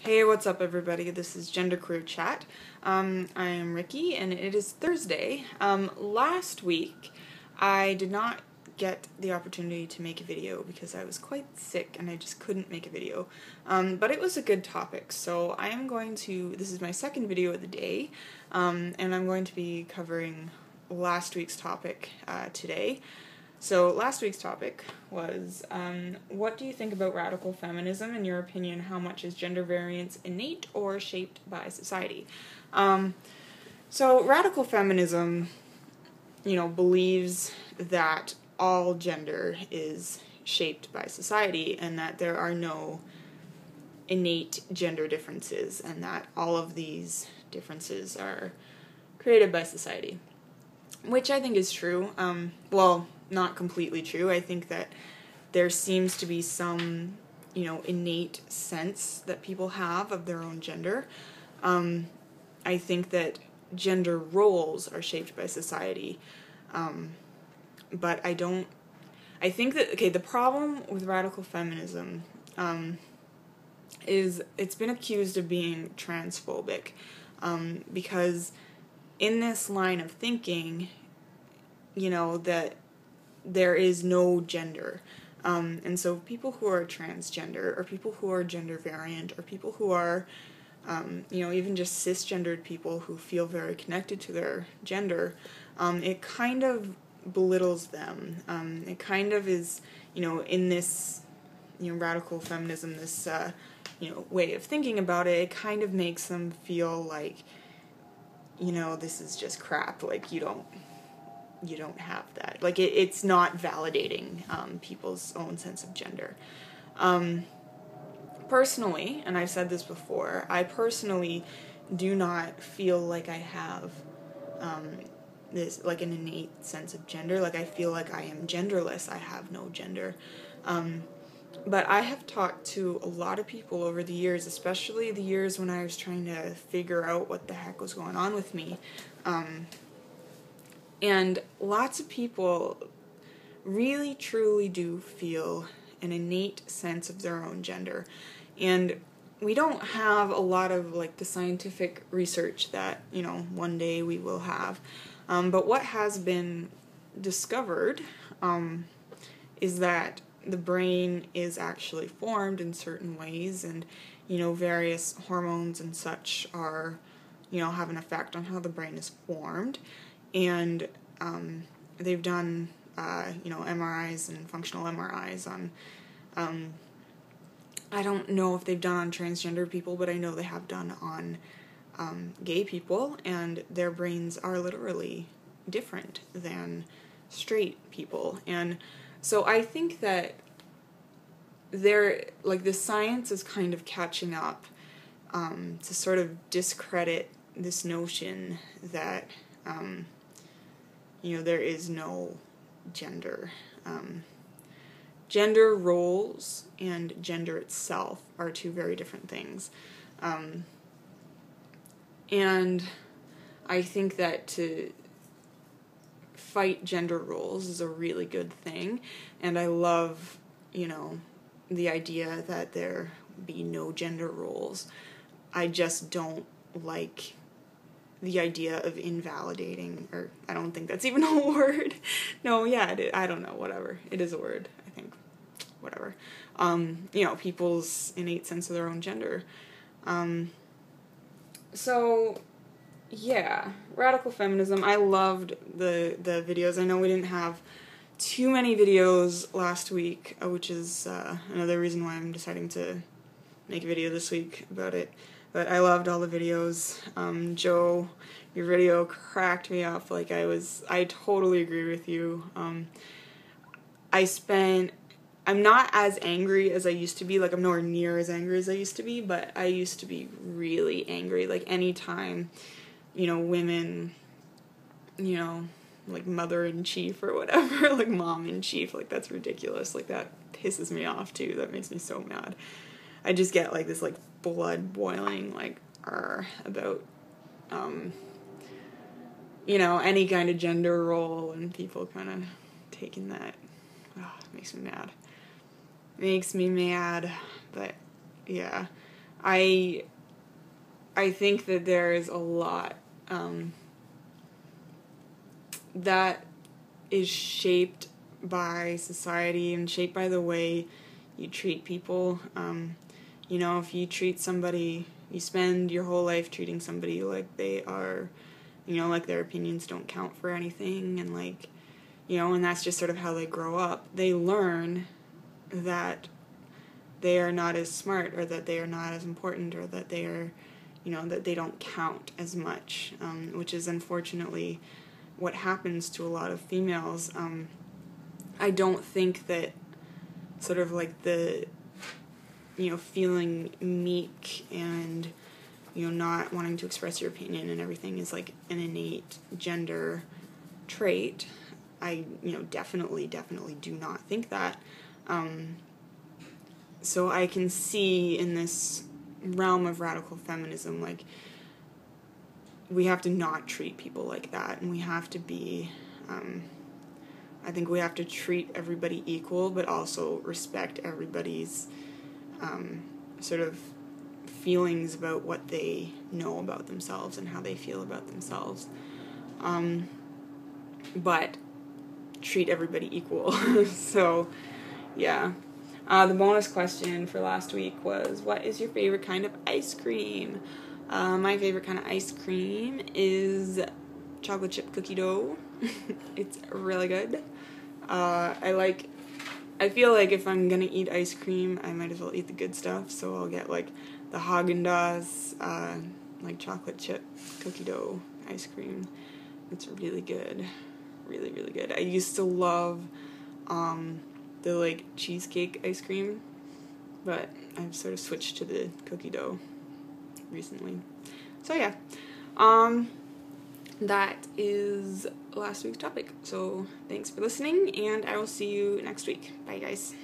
Hey, what's up everybody? This is GenderqueerChat. I am Ricky and it is Thursday. Last week I did not get the opportunity to make a video because I was quite sick and I just couldn't make a video. But it was a good topic, so I am going to, this is my second video of the day, and I'm going to be covering last week's topic today. So last week's topic was, what do you think about radical feminism? In your opinion, how much is gender variance innate or shaped by society? So radical feminism, believes that all gender is shaped by society and that there are no innate gender differences and that all of these differences are created by society. Which I think is true. Well, not completely true. I think that there seems to be some, innate sense that people have of their own gender. I think that gender roles are shaped by society. But I think that, the problem with radical feminism is it's been accused of being transphobic, because in this line of thinking, that there is no gender. And so people who are transgender, or people who are gender variant, or people who are, even just cisgendered people who feel very connected to their gender, it kind of belittles them. It kind of is, in this, radical feminism, this, way of thinking about it, it kind of makes them feel like, this is just crap, like, you don't have that. Like, it's not validating people's own sense of gender. Personally, and I've said this before, I personally do not feel like I have this, like, an innate sense of gender. Like, I feel like I am genderless. I have no gender. But I have talked to a lot of people over the years, especially the years when I was trying to figure out what the heck was going on with me. And lots of people really, truly do feel an innate sense of their own gender. And we don't have a lot of, the scientific research that, one day we will have. But what has been discovered is that the brain is actually formed in certain ways, and, various hormones and such are, have an effect on how the brain is formed. And they've done, MRIs and functional MRIs on, I don't know if they've done on transgender people, but I know they have done on gay people, and their brains are literally different than straight people. And so I think that the science is kind of catching up to sort of discredit this notion that there is no gender. Gender roles and gender itself are two very different things. And I think that to fight gender roles is a really good thing, and I love, the idea that there be no gender roles. I just don't like the idea of invalidating, or I don't think that's even a word. No, yeah, I don't know, whatever. It is a word, I think. Whatever. People's innate sense of their own gender. So, yeah, radical feminism. I loved the videos. I know we didn't have too many videos last week, which is another reason why I'm deciding to make a video this week about it. But I loved all the videos. Joe, your video cracked me up. I totally agree with you. I'm not as angry as I used to be. I'm nowhere near as angry as I used to be, but I used to be really angry. Anytime, women, mother-in-chief or whatever, mom-in-chief, that's ridiculous. That pisses me off, too. That makes me so mad. I just get, this, blood boiling, about, any kind of gender role and people kind of taking that. It makes me mad. But, yeah. I think that there is a lot that is shaped by society and shaped by the way you treat people. You know, if you treat somebody, you spend your whole life treating somebody like they are, you know, like their opinions don't count for anything, and like, you know, and that's just sort of how they grow up. They learn that they are not as smart, or that they are not as important, or that they are, you know, that they don't count as much, which is unfortunately what happens to a lot of females. I don't think that sort of like the, you know, feeling meek and, you know, not wanting to express your opinion and everything is like an innate gender trait. I, you know, definitely do not think that. So I can see in this realm of radical feminism, like, we have to not treat people like that, and we have to be, I think we have to treat everybody equal, but also respect everybody's sort of feelings about what they know about themselves and how they feel about themselves. But treat everybody equal. So, yeah. The bonus question for last week was, what is your favorite kind of ice cream? My favorite kind of ice cream is chocolate chip cookie dough. It's really good. I feel like if I'm gonna eat ice cream, I might as well eat the good stuff, so I'll get like the Haagen-Dazs, like chocolate chip cookie dough ice cream. It's really good. Really, really good. I used to love the like cheesecake ice cream, but I've sort of switched to the cookie dough recently. So yeah, that is last week's topic. So thanks for listening, and I will see you next week. Bye, guys.